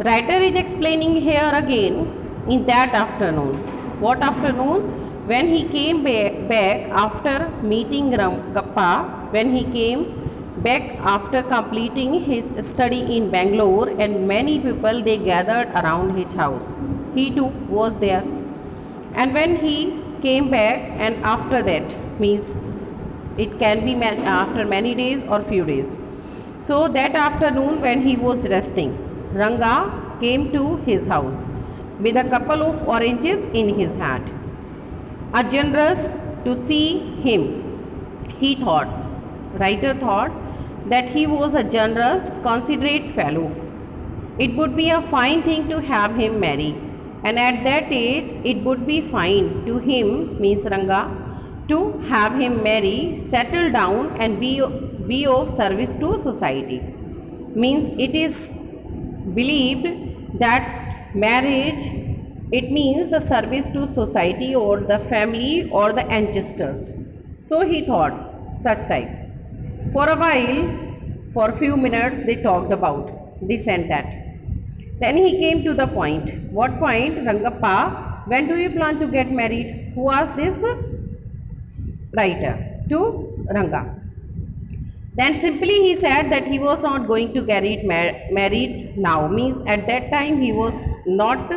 Writer is explaining here again in that afternoon. What afternoon? When he came back after meeting Rangappa, when he came back after completing his study in Bangalore, and many people they gathered around his house. He too was there. And when he came back, and after that means it can be after many days or few days. So that afternoon when he was resting, Ranga came to his house with a couple of oranges in his hand. A generous to see him, he thought. Writer thought that he was a generous, considerate fellow. It would be a fine thing to have him marry, and at that age it would be fine to him, means Ranga, to have him marry, settle down, and be of service to society. Means it is believed that marriage, it means the service to society or the family or the ancestors. So he thought such type. For a while, for few minutes they talked about this and that. Then he came to the point. What point? Rangappa, when do you plan to get married? Who asked this? Writer to Ranga. Then simply he said that he was not going to get married now. Means at that time he was not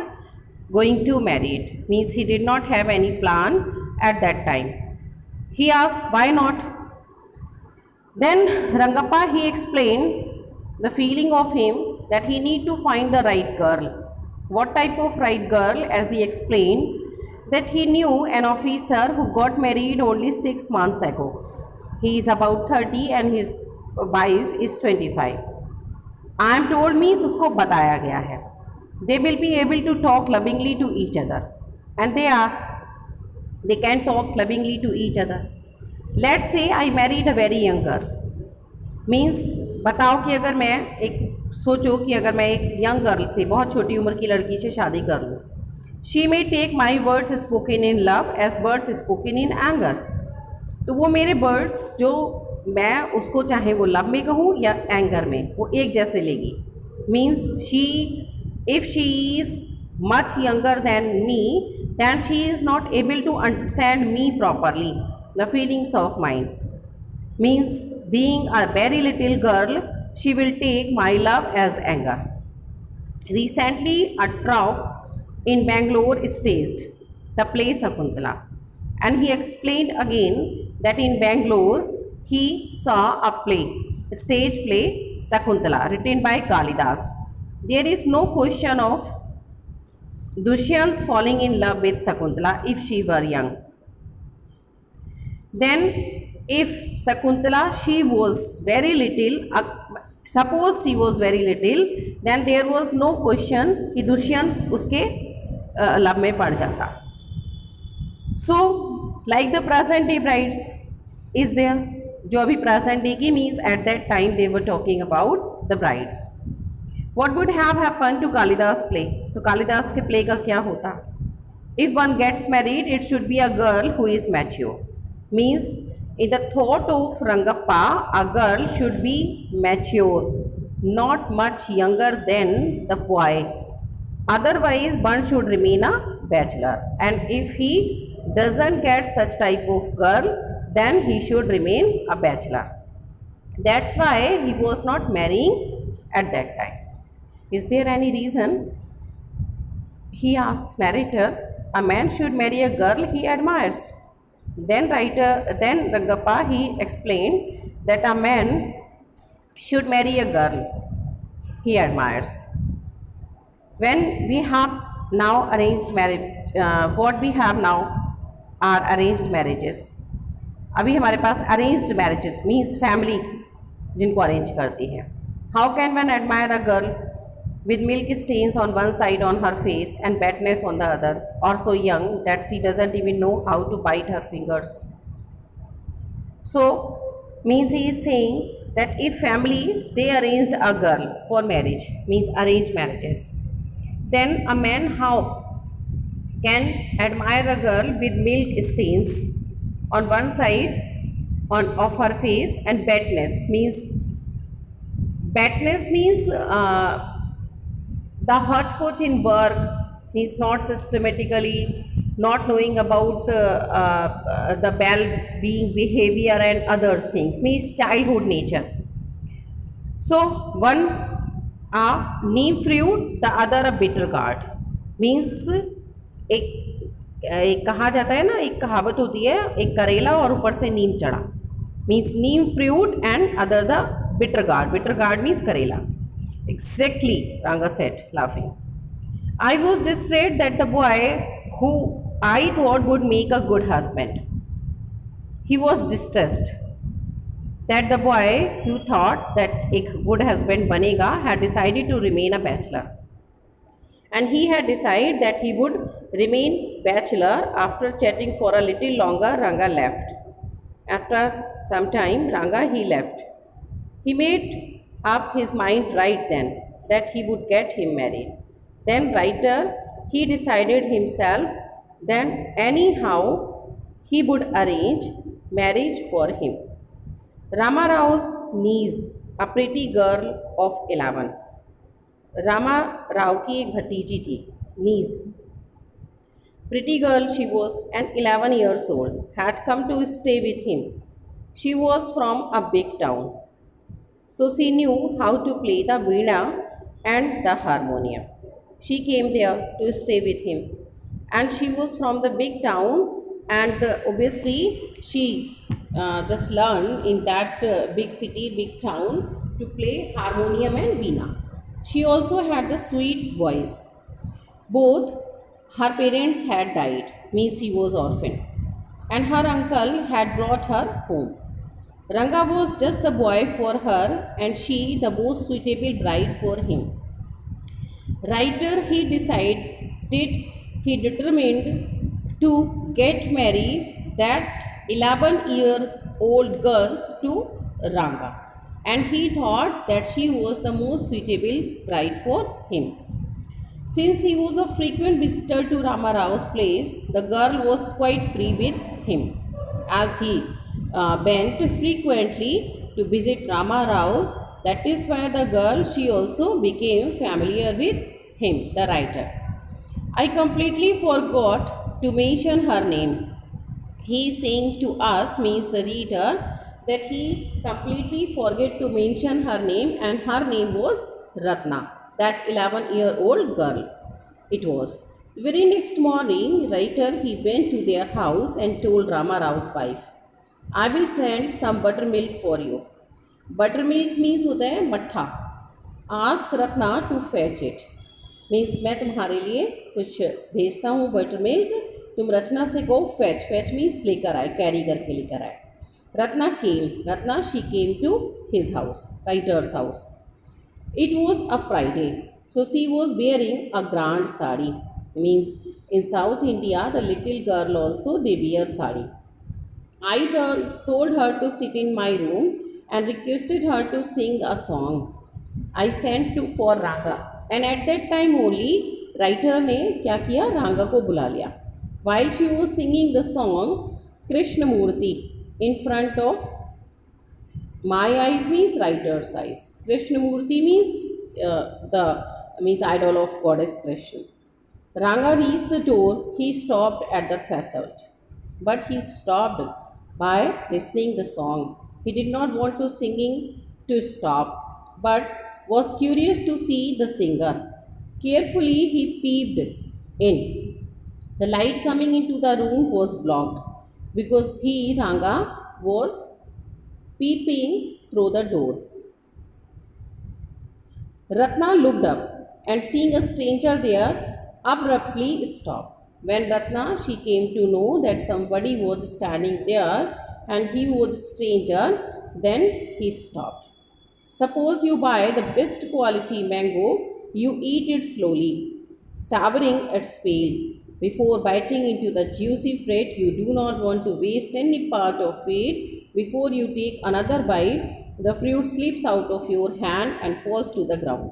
going to marry it. Means he did not have any plan at that time. He asked why not. Then Rangappa he explained the feeling of him that he need to find the right girl. What type of right girl? As he explained that he knew an officer who got married only 6 months ago. He is about 30 and his wife is 25. I am told means उसको बताया गया है. They will be able to talk lovingly to each other, and they are. They can talk lovingly to each other. Let's say I married a very young girl. Means बताओ कि अगर मैं एक सोचो कि अगर मैं एक यंग गर्ल से, बहुत छोटी उम्र की लड़की से शादी कर लूँ. She may take my words spoken in love as words spoken in anger. तो वो मेरे वर्ड्स जो मैं उसको चाहे वो लव में कहूँ या एंगर में, वो एक जैसे लेगी. Means if she is much younger than me, then she is not able to understand me properly, the feelings of mine. Means being a very little girl, she will take my love as anger. Recently, a troupe in Bangalore staged the play Sakuntala, and he explained again that in Bangalore he saw a stage play Sakuntala written by Kalidas. There is no question of Dushyant's falling in love with Sakuntala if she were young. Then if Sakuntala, she was very little, suppose she was very little, then there was no question कि दुष्यंत उसके love में पड़ जाता. So like the present day brides is there, जो अभी present day की means at that time they were talking about the brides. What would have happened to Kalidas play? तो कालिदास के play का क्या होता? If one gets married, it should be a girl who is mature. Means in the thought of Rangappa, a girl should be mature, not much younger than the boy. Otherwise, one should remain a bachelor. And if he doesn't get such type of girl, then he should remain a bachelor. That's why he was not marrying at that time. Is there any reason? He asked narrator, a man should marry a girl he admires. Then Rangappa he explained that a man should marry a girl he admires. When we have now arranged marriage, what we have now are arranged marriages. अभी हमारे पास arranged marriages means family जिनको arrange करती है. How can one admire a girl with milk stains on one side on her face and badness on the other, or so young that she doesn't even know how to bite her fingers? So means he is saying that if family they arranged a girl for marriage, means arranged marriages, then a man how can admire a girl with milk stains on one side of her face and badness means The hodgepodge in work means not systematically, not knowing about the well-being behavior and other things means childhood nature. So one a neem fruit, the other a bitter gourd means एक कहा जाता है ना, एक कहावत होती है, एक करेला और ऊपर से नीम चढ़ा means Neem fruit and other the bitter gourd means करेला. Exactly, Ranga said, laughing. I was distraught that the boy who I thought would make a good husband. He was distressed that the boy who thought that a good husband banega had decided to remain a bachelor. And he had decided that he would remain bachelor. After chatting for a little longer, Ranga left. After some time, Ranga he left. He made up his mind right then that he would get him married. Then writer, he decided himself, then anyhow he would arrange marriage for him. Rama Rao's niece, a pretty girl of 11. Rama Rao की एक भतीजी थी, नीस. Pretty girl she was, and 11 years old, had come to stay with him. She was from a big town, so she knew how to play the veena and the harmonium. She came there to stay with him, and she was from the big town, and obviously she just learned in that big city, big town, to play harmonium and veena. She also had the sweet voice. Both her parents had died, means she was orphan, and her uncle had brought her home. Ranga was just the boy for her, and she the most suitable bride for him. Writer he determined to get married that 11-year-old girls to Ranga, and he thought that she was the most suitable bride for him. Since he was a frequent visitor to Rama Rao's place, the girl was quite free with him. As he went frequently to visit Rama Rao's, that is why the girl she also became familiar with him, the writer. I completely forgot to mention her name. He saying to us means the reader that he completely forget to mention her name, and her name was Ratna, that 11-year-old girl it was. The very next morning, writer he went to their house and told Rama Rao's wife, I will send some buttermilk for you. Buttermilk means होता है मट्ठा. Ask Ratna to fetch it. Means मैं तुम्हारे लिए कुछ भेजता हूँ buttermilk, तुम रचना से कहो फैच. फैच मीन्स लेकर आए, कैरी करके लेकर आए. Ratna came. Ratna she came to his house, writer's house. It was a Friday, so she was wearing a grand sari. Means in South India, the little girl also they wear sari. I told her to sit in my room and requested her to sing a song. I sent to for Ranga, and at that time only writer ने क्या किया, रांगा को बुला लिया. While she was singing the song Krishnamurti in front of my eyes means writer's eyes. Krishnamurti means the means idol of goddess Krishna. Ranga reached the door. He stopped at the threshold, but he stopped by listening the song. He did not want to singing to stop, but was curious to see the singer. Carefully he peeped in. The light coming into the room was blocked because he, Ranga, was peeping through the door. Ratna looked up and seeing a stranger there, abruptly stopped. When Ratna she came to know that somebody was standing there and he was a stranger, then he stopped. Suppose you buy the best quality mango, you eat it slowly, savoring its peel. Before biting into the juicy fruit, you do not want to waste any part of it. Before you take another bite, the fruit slips out of your hand and falls to the ground.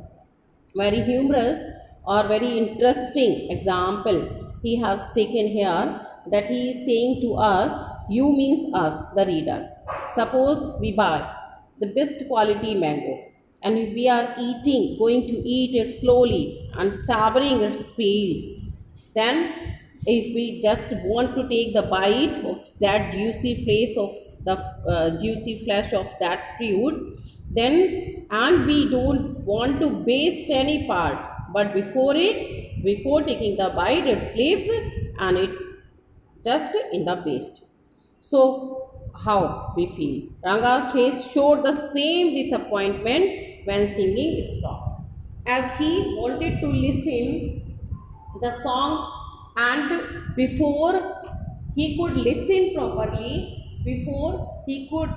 Very humorous or very interesting example he has taken here, that he is saying to us, you means us, the reader. Suppose we buy the best quality mango and we are eating, going to eat it slowly and savoring its peel, then if we just want to take the bite of that juicy flesh of the juicy flesh of that fruit, then and we don't want to waste any part, but before taking the bite, it sleeps and it just in the waste. So, how we feel? Ranga's face showed the same disappointment when singing stopped, as he wanted to listen the song, and before he could listen properly, before he could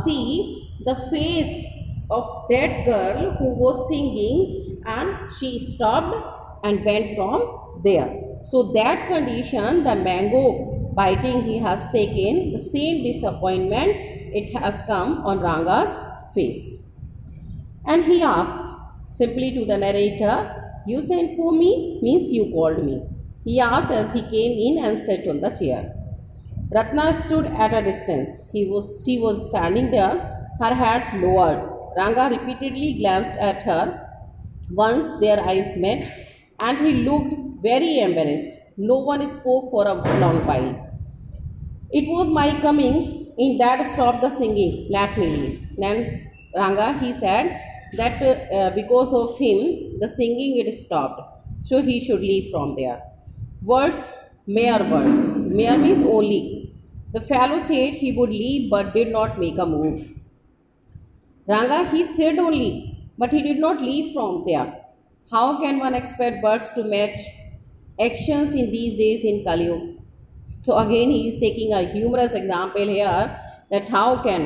see the face of that girl who was singing, and she stopped and went from there. So that condition, the mango biting he has taken, the same disappointment, it has come on Ranga's face. And he asks simply to the narrator, "You sent for me means you called me." He asked as he came in and sat on the chair. Ratna stood at a distance. She was standing there, her head lowered. Ranga repeatedly glanced at her. Once their eyes met, and he looked very embarrassed. No one spoke for a long while. "It was my coming in that stopped the singing. Let me leave." Then Ranga, he said that because of him, the singing it stopped. So he should leave from there. Words, mere words. Mere means only. The fellow said he would leave but did not make a move. Ranga, he said only, but he did not leave from there. How can one expect birds to match actions in these days in Kali Yuga? So again he is taking a humorous example here, that how can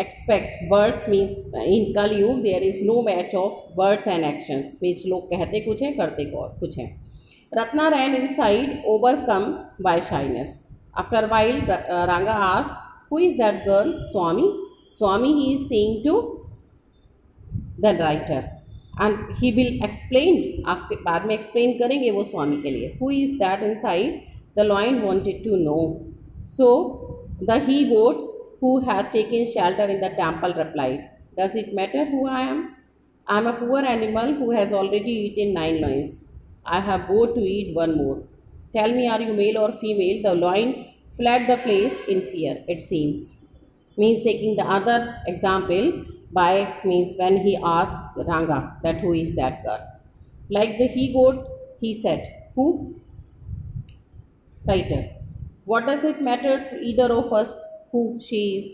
expect words means in Kali Yuga there is no match of words and actions, means लोग कहते कुछ हैं करते कुछ हैं. Ratna ran inside, overcome by shyness. After a while, Ranga asked, "Who is that girl?" "Swami." Swami he is saying to the writer, and he will explain, आप बाद में explain करेंगे वो स्वामी के लिए. Who is that inside? The lion wanted to know. So the he goat who had taken shelter in the temple replied, "Does it matter who I am? I am a poor animal who has already eaten 9 lions. I have got to eat one more. Tell me, are you male or female?" The lion fled the place in fear, it seems. Means taking the other example by means when he asked Ranga that who is that girl. Like the he goat, he said, "Who?" Writer. What does it matter to either of us who she is?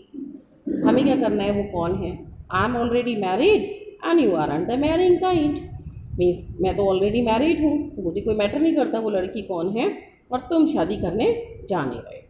हमें क्या करना है वो कौन है? I am already married and you aren't the marrying kind. Means मैं तो already married हूँ, तो मुझे कोई मैटर नहीं करता वो लड़की कौन है, और तुम शादी करने जा नहीं रहे.